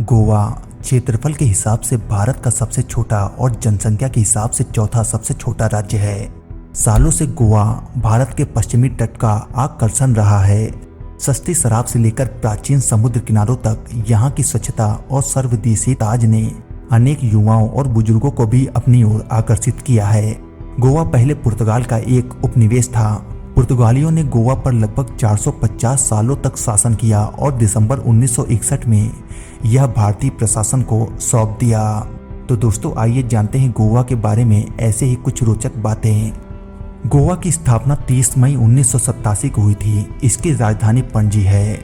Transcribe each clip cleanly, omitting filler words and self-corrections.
गोवा क्षेत्रफल के हिसाब से भारत का सबसे छोटा और जनसंख्या के हिसाब से चौथा सबसे छोटा राज्य है। सालों से गोवा भारत के पश्चिमी तट का आकर्षण रहा है। सस्ती शराब से लेकर प्राचीन समुद्र किनारों तक यहाँ की स्वच्छता और सर्वदेशी ताज ने अनेक युवाओं और बुजुर्गों को भी अपनी ओर आकर्षित किया है। गोवा पहले पुर्तगाल का एक उपनिवेश था। पुर्तगालियों ने गोवा पर लगभग 450 सालों तक शासन किया और दिसंबर 1961 में यह भारतीय प्रशासन को सौंप दिया। तो दोस्तों आइए जानते हैं गोवा के बारे में ऐसे ही कुछ रोचक बातें। गोवा की स्थापना 30 मई 1987 को हुई थी। इसकी राजधानी पणजी है।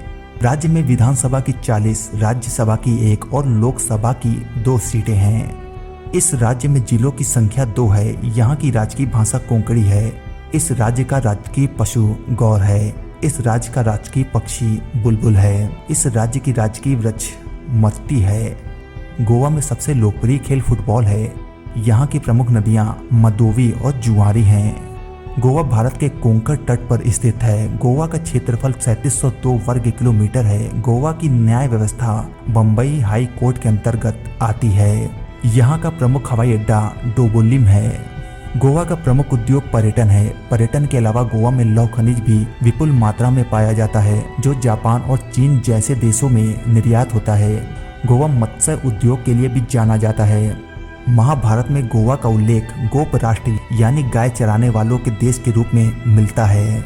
राज्य में विधानसभा की 40, राज्यसभा की 1 और लोकसभा की 2 सीटें हैं। इस राज्य में जिलों की संख्या 2 है। यहाँ की राजकीय भाषा कोंकणी है। इस राज्य का राजकीय पशु गौर है। इस राज्य का राजकीय पक्षी बुलबुल है। इस राज्य की राजकीय वृक्ष मत्ती है। गोवा में सबसे लोकप्रिय खेल फुटबॉल है। यहाँ की प्रमुख नदियाँ मदोवी और जुआरी हैं। गोवा भारत के कोंकण तट पर स्थित है। गोवा का क्षेत्रफल 3702 वर्ग किलोमीटर है। गोवा की न्याय व्यवस्था बम्बई हाई कोर्ट के अंतर्गत आती है। यहाँ का प्रमुख हवाई अड्डा डोबोलिम है। गोवा का प्रमुख उद्योग पर्यटन है। पर्यटन के अलावा गोवा में लौह खनिज भी विपुल मात्रा में पाया जाता है, जो जापान और चीन जैसे देशों में निर्यात होता है। गोवा मत्स्य उद्योग के लिए भी जाना जाता है। महाभारत में गोवा का उल्लेख गोप राष्ट्र यानी गाय चराने वालों के देश के रूप में मिलता है।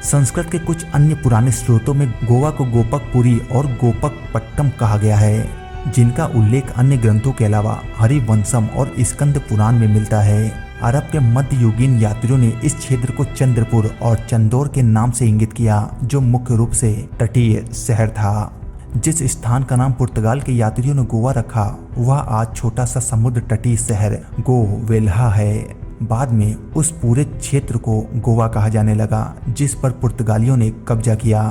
संस्कृत के कुछ अन्य पुराने स्रोतों में गोवा को गोपकपुरी और गोपकपट्टम कहा गया है, जिनका उल्लेख अन्य ग्रंथों के अलावा हरिवंशम और स्कंद पुराण में मिलता है। अरब के मध्ययुगीन यात्रियों ने इस क्षेत्र को चंद्रपुर और चंदौर के नाम से इंगित किया, जो मुख्य रूप से तटीय शहर था। जिस स्थान का नाम पुर्तगाल के यात्रियों ने गोवा रखा, वह आज छोटा सा समुद्र तटीय शहर गोवेल्हा है। बाद में उस पूरे क्षेत्र को गोवा कहा जाने लगा, जिस पर पुर्तगालियों ने कब्जा किया।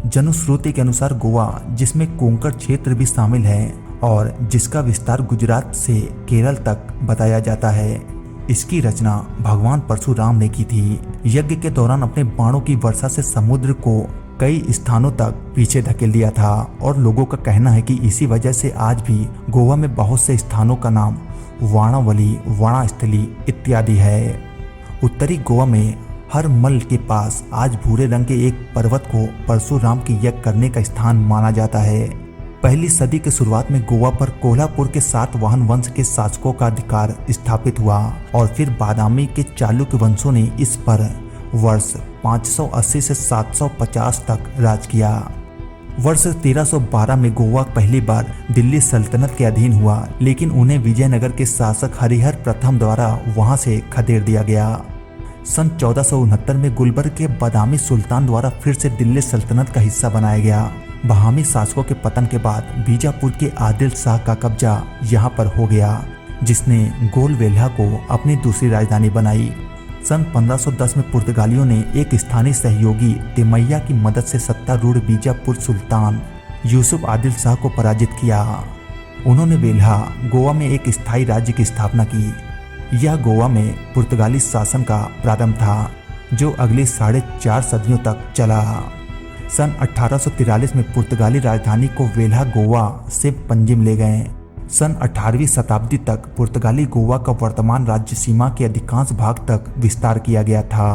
जनश्रुति के अनुसार गोवा, जिसमें कोंकण क्षेत्र भी शामिल है और जिसका विस्तार गुजरात से केरल तक बताया जाता है, इसकी रचना भगवान परशुराम ने की थी। यज्ञ के दौरान अपने बाणों की वर्षा से समुद्र को कई स्थानों तक पीछे धकेल दिया था और लोगों का कहना है कि इसी वजह से आज भी गोवा में बहुत से स्थानों का नाम वाणावली, वाणास्थली इत्यादि है। उत्तरी गोवा में हर मल के पास आज भूरे रंग के एक पर्वत को परशुराम के यज्ञ करने का स्थान माना जाता है। पहली सदी के शुरुआत में गोवा पर कोल्हापुर के सातवाहन वंश के शासकों का अधिकार स्थापित हुआ और फिर बादामी के चालुक्य वंशों ने इस पर वर्ष 580 से 750 तक राज किया। वर्ष 1312 में गोवा पहली बार दिल्ली सल्तनत के अधीन हुआ, लेकिन उन्हें विजयनगर के शासक हरिहर प्रथम द्वारा वहां से खदेड़ दिया गया। सन 1469 में गुलबर्ग के बादामी सुल्तान द्वारा फिर से दिल्ली सल्तनत का हिस्सा बनाया गया। बहामी शासकों के पतन के बाद बीजापुर के आदिल शाह का कब्जा यहाँ पर हो गया, जिसने गोलवेल्हा को अपनी दूसरी राजधानी बनाई। सन 1510 में पुर्तगालियों ने एक स्थानीय सहयोगी तिमैया की मदद से सत्तारूढ़ बीजापुर सुल्तान यूसुफ आदिल शाह को पराजित किया। उन्होंने वेल्हा गोवा में एक स्थायी राज्य की स्थापना की। यह गोवा में पुर्तगाली शासन का प्रारंभ था, जो अगली 4.5 सदियों तक चला। सन 1843 में पुर्तगाली राजधानी को वेल्हा गोवा से पंजिम ले गए। सन 18वीं शताब्दी तक पुर्तगाली गोवा का वर्तमान राज्य सीमा के अधिकांश भाग तक विस्तार किया गया था।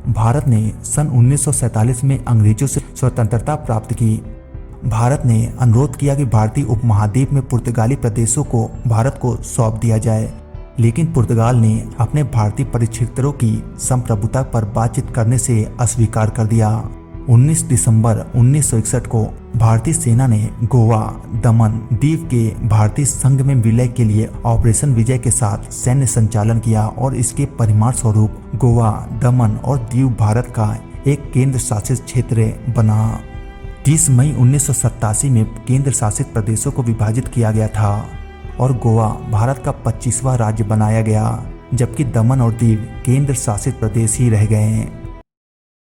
भारत ने सन 1947 में अंग्रेजों से स्वतंत्रता प्राप्त की। भारत ने अनुरोध किया कि भारतीय उपमहाद्वीप में पुर्तगाली प्रदेशों को भारत को सौंप दिया जाए, लेकिन पुर्तगाल ने अपने भारतीय परिक्षेत्रों की संप्रभुता पर बातचीत करने से अस्वीकार कर दिया। 19 दिसंबर 1961 को भारतीय सेना ने गोवा, दमन द्वीप के भारतीय संघ में विलय के लिए ऑपरेशन विजय के साथ सैन्य संचालन किया और इसके परिणाम स्वरूप गोवा, दमन और दीव भारत का एक केंद्र शासित क्षेत्र बना। 30 मई 1987 में केंद्र शासित प्रदेशों को विभाजित किया गया था और गोवा भारत का 25वां राज्य बनाया गया, जबकि दमन और दीव केंद्र शासित प्रदेश ही रह गए।